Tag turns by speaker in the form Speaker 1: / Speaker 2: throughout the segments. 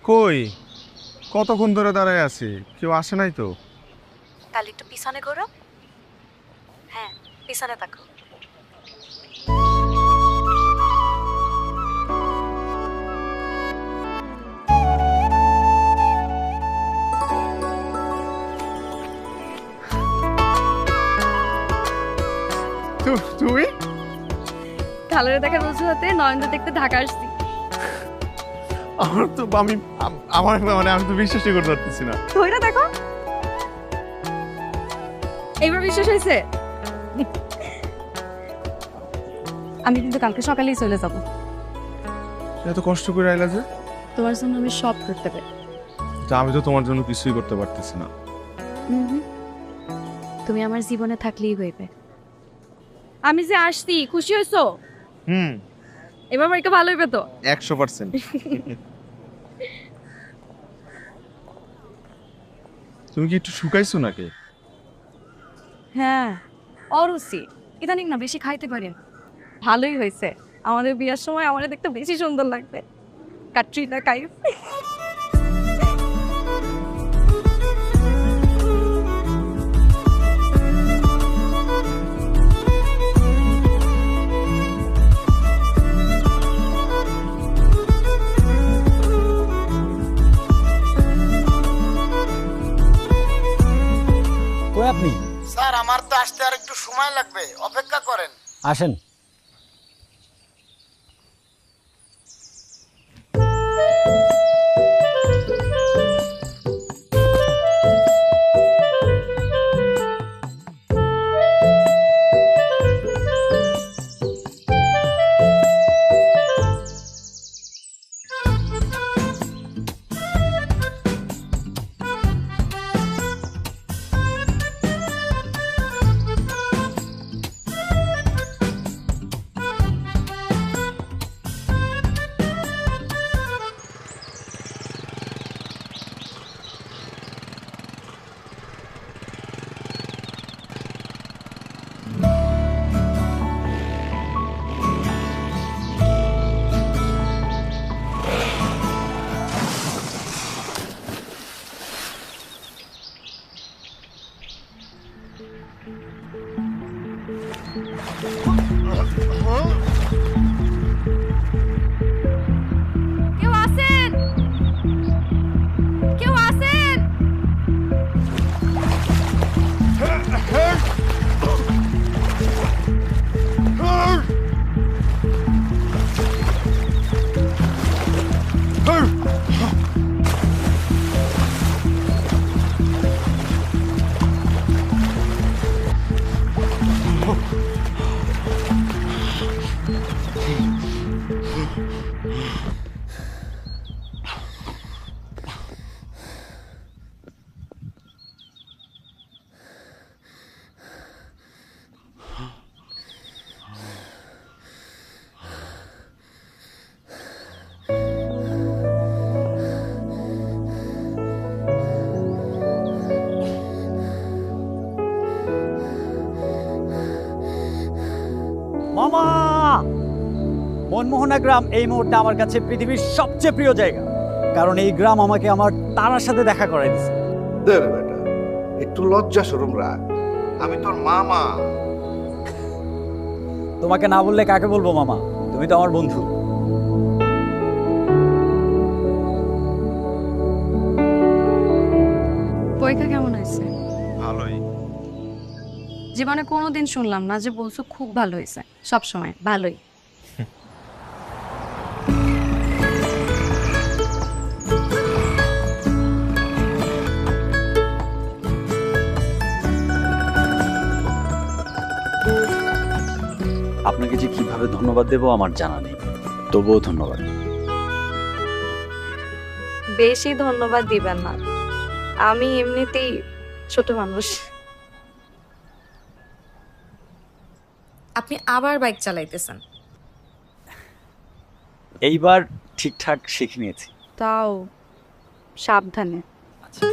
Speaker 1: কই কতক্ষণ ধরে দাঁড়ায় আছি, কেউ আসে নাই তো?
Speaker 2: তাহলে একটু পিছনে ঘোরো। হ্যাঁ, পিছনে তাকো।
Speaker 1: তুমি
Speaker 2: কালারে দেখার অজুহাতে নয়নদা দেখতে ঢাকা আসছি।
Speaker 1: আমার তো আমার মানে আমি তো বিশ্বাসই করতে পারতেছি না।
Speaker 2: ধইরা দেখো, এইবার বিশ্বাস হয়েছে? আমি কিন্তু কালকে সকালেই চলে যাব।
Speaker 1: এত কষ্ট করে আইলা যে?
Speaker 2: তোমার জন্য আমি সব করতে পারি।
Speaker 1: তা আমি তো তোমার জন্য কিছুই করতে পারতেছি না।
Speaker 2: তুমি আমার জীবনে থাকলেই হইবে। আমি যে আসছি, খুশি হইছো? এবার পরীক্ষা ভালো হইবে তো?
Speaker 1: 100%। তুমি কি একটু শুকাইছো নাকি?
Speaker 2: হ্যাঁ, অরুচি ইদানিং না বেশি খাইতে পারেন। ভালোই হয়েছে, আমাদের বিয়ার সময় আমাদের দেখতে বেশি সুন্দর লাগবে। ক্যাটরিনা কাইফ।
Speaker 3: কই আপনি?
Speaker 4: স্যার আমার তো আসতে আর একটু সময় লাগবে, অপেক্ষা করেন।
Speaker 3: আসেন।
Speaker 2: কেউ আছেন? কেউ আছেন?
Speaker 3: মামা! মনমোহনা গ্রাম এই মুহূর্তে আমার কাছে পৃথিবীর সবচেয়ে প্রিয় জায়গা, কারণ এই গ্রাম আমাকে আমার তারার সাথে দেখা করাই দিছে।
Speaker 4: দে বেটা, একটু লজ্জা শরম রাখ, আমি তোর মামা।
Speaker 3: তোমাকে না বললে কাকে বলবো মামা? তুমি তো আমার বন্ধু।
Speaker 2: পরীক্ষা কেমন হয়েছে?
Speaker 1: ভালোই।
Speaker 2: জীবনে কোনোদিন শুনলাম না যে বলছো খুব ভালো হয়েছে। সব সময় ভালোই।
Speaker 3: আপনাকে যে কিভাবে ধন্যবাদ দেবো আমার জানা নেই, তবুও ধন্যবাদ।
Speaker 2: বেশি ধন্যবাদ দিবেন না, আমি এমনিতেই ছোট মানুষ। আপনি আবার বাইক চালাইতেছেন?
Speaker 3: এইবার ঠিকঠাক শিখে নিয়েছি।
Speaker 2: তাও সাবধানে।
Speaker 3: আচ্ছা।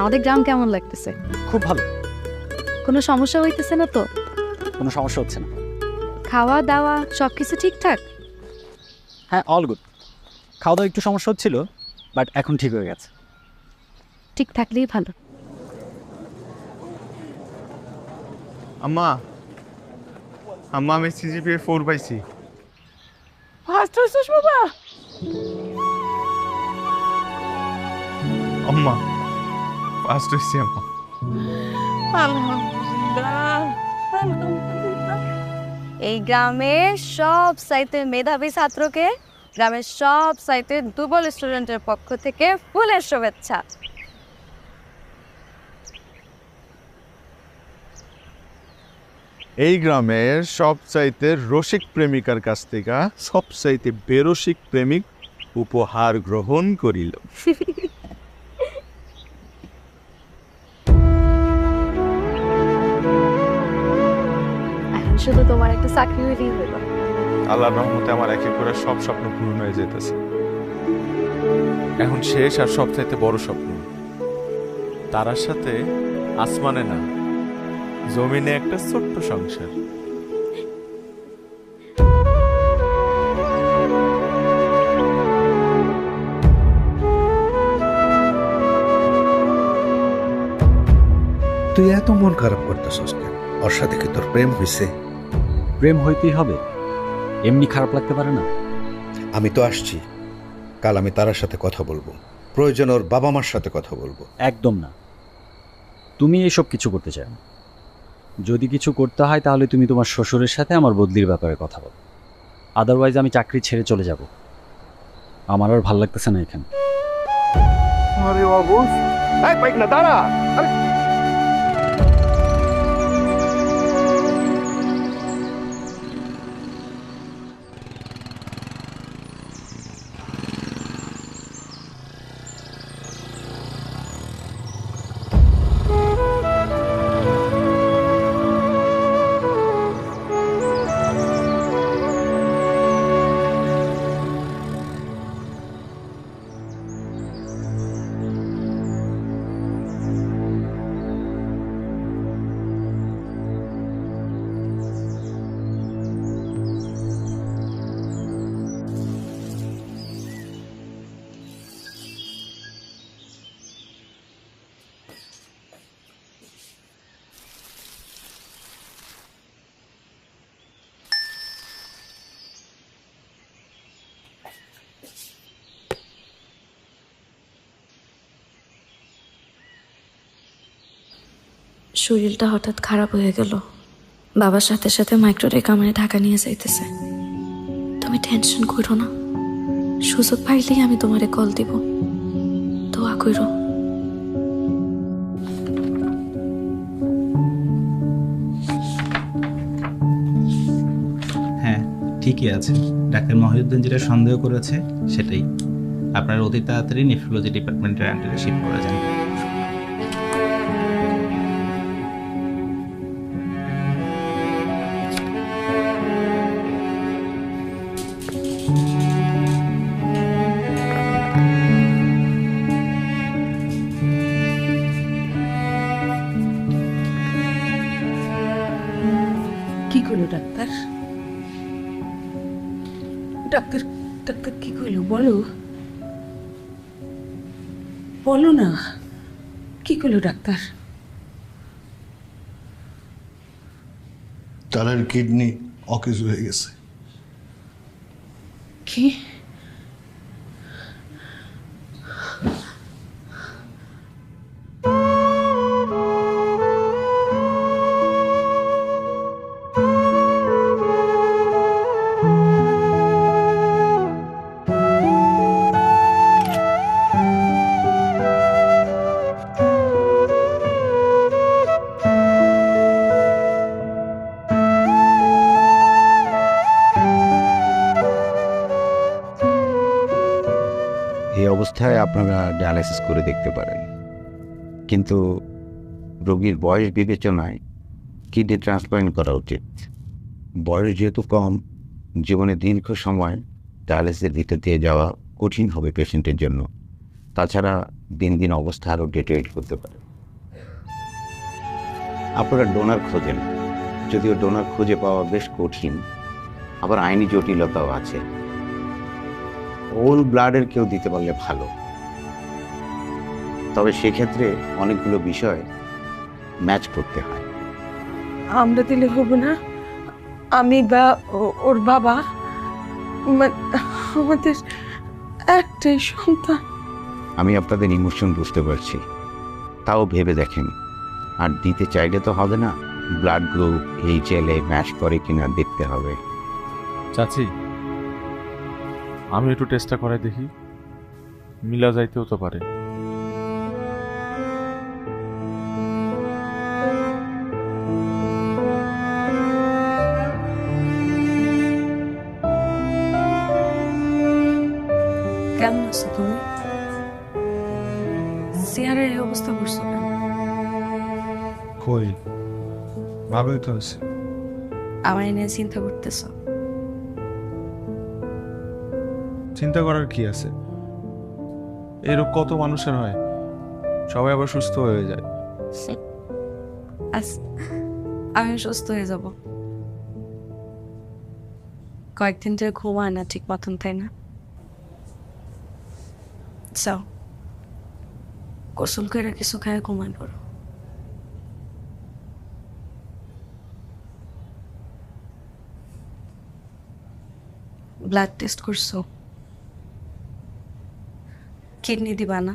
Speaker 2: আমাদের গ্রাম কেমন লাগতেছে?
Speaker 3: খুব ভালো,
Speaker 2: কোনো সমস্যা হইতেছে না তো?
Speaker 3: কোনো সমস্যা হচ্ছে না।
Speaker 2: খাওয়া দাওয়া সব কিছু ঠিকঠাক?
Speaker 3: হ্যাঁ, অল গুড। খাওয়া দাওয়া একটু সমস্যা হচ্ছিল, বাট এখন ঠিক হয়ে গেছে।
Speaker 2: ঠিক থাকলেই ভালো।
Speaker 1: আম্মা আম্মা আমি সিজিপিএ 4 পাইছি।
Speaker 5: ফার্স্ট হয়েছিস বাবা?
Speaker 1: আম্মা ফার্স্ট হয়েছি আম্মা।
Speaker 5: আলহামদুলিল্লাহ, আলহামদুলিল্লাহ।
Speaker 2: এই গ্রামের সব সাইতে মেধাবী ছাত্রকে গ্রামের সব সাইতে দুর্বল স্টুডেন্টের পক্ষ থেকে ফুলের শুভেচ্ছা।
Speaker 1: এই গ্রামের সবচাইতে রসিক প্রেমিকার কাছ থেকে সবচাইতে বেরসিক প্রেমিক উপহার গ্রহণ করিল।
Speaker 2: এখন শুধু তোমার একটা চাকরি হইলেই হইল।
Speaker 1: আল্লাহর রহমতে আমার এক এক করে সব স্বপ্ন পূরণ হয়ে যেতেছে। এখন শেষ আর সবচাইতে বড় স্বপ্ন, তারার সাথে আসমানে না জমিনে একটা ছোট্ট সংসার।
Speaker 4: তুই এত মন খারাপ করতেছস কেন? ওর সাথে কি তোর প্রেম হইছে?
Speaker 3: প্রেম হইতেই হবে, এমনি খারাপ লাগতে পারে না।
Speaker 4: আমি তো আসছি, কাল আমি তারার সাথে কথা বলবো, প্রয়োজন ওর বাবা মার সাথে কথা বলবো।
Speaker 3: একদম না, তুমি এসব কিছু করতে চাও না। যদি কিছু করতে হয় তাহলে তুমি তোমার শ্বশুরের সাথে আমার বদলির ব্যাপারে কথা বলো, আদারওয়াইজ আমি চাকরি ছেড়ে চলে যাব। আমার আর ভাল লাগতেছে না এখানে।
Speaker 1: আরে অবুঝ, এই বাইক না দাঁড়া। আরে
Speaker 6: শরীরটা হঠাৎ খারাপ হয়ে গেল। বাবার সাথে সাথে মাইক্রোরেক আমারে ঢাকা নিয়ে যাইতেছে। তুমি টেনশন করো না, সুযোগ পাইলেই আমি তোমারে কল দিব। দোয়া করো।
Speaker 7: হ্যাঁ, ঠিকই আছে। ডাক্তার মহিউদ্দিন যেটা সন্দেহ করেছে সেটাই। আপনার অতি তাড়াতাড়ি নেফ্রোলজি ডিপার্টমেন্টের আন্ডারে শিফট করে যান।
Speaker 5: কি করলো ডাক্তার? ডাক্তার ডাক্তার কি করলো বলো, বলো না, কি করলো ডাক্তার?
Speaker 8: তার কিডনি অকেজ হয়ে গেছে।
Speaker 5: কি?
Speaker 9: এই অবস্থায় আপনারা ডায়ালাইসিস করে দেখতে পারেন, কিন্তু রোগীর বয়স বিবেচনায় কিডনি ট্রান্সপ্লান্ট করা উচিত। বয়স যেহেতু কম, জীবনে দীর্ঘ সময় ডায়ালাইসিসের ভিতর দিয়ে যাওয়া কঠিন হবে পেশেন্টের জন্য। তাছাড়া দিন দিন অবস্থা আরও ডেটেরিয়েট করতে পারে। আপনারা ডোনার খোঁজেন, যদিও ডোনার খুঁজে পাওয়া বেশ কঠিন, আবার আইনি জটিলতাও আছে। ওল ব্লাডের কেউ দিতে পারলে ভালো, তবে সেক্ষেত্রে অনেকগুলো বিষয় ম্যাচ করতে হয়।
Speaker 5: আমরা দিলে হবে না? আমি বা ওর বাবা, আমাদের একটাই সন্তান।
Speaker 9: আমি আপনাদের ইমোশন বুঝতে পারছি, তাও ভেবে দেখেন। আর দিতে চাইলে তো হবে না, ব্লাড গ্রুপ HLA ম্যাচ করে কিনা দেখতে হবে।
Speaker 1: চাচি, আমি একটু টেস্টটা করে দেখি, মিলা যাইতেও তো পারে।
Speaker 2: কেমন আছো তুমি? চেয়ারের এই অবস্থা করছো কেন?
Speaker 8: কই ভালোই তো আছে।
Speaker 2: আমার নিয়ে চিন্তা করতেছো?
Speaker 8: চিন্তা করার কি আছে? এরকম কত মানুষের হয়, সবাই আবার সুস্থ হয়ে যায়।
Speaker 2: আমি সুস্থ হয়ে যাব। কয়েকদিন ধরে ঘুমায় না ঠিক মতন, তাই না? যাও, গোসল করে কিছু খায় ঘুমায় পড়ো। ব্লাড টেস্ট করছো? কিডনি দিবা না?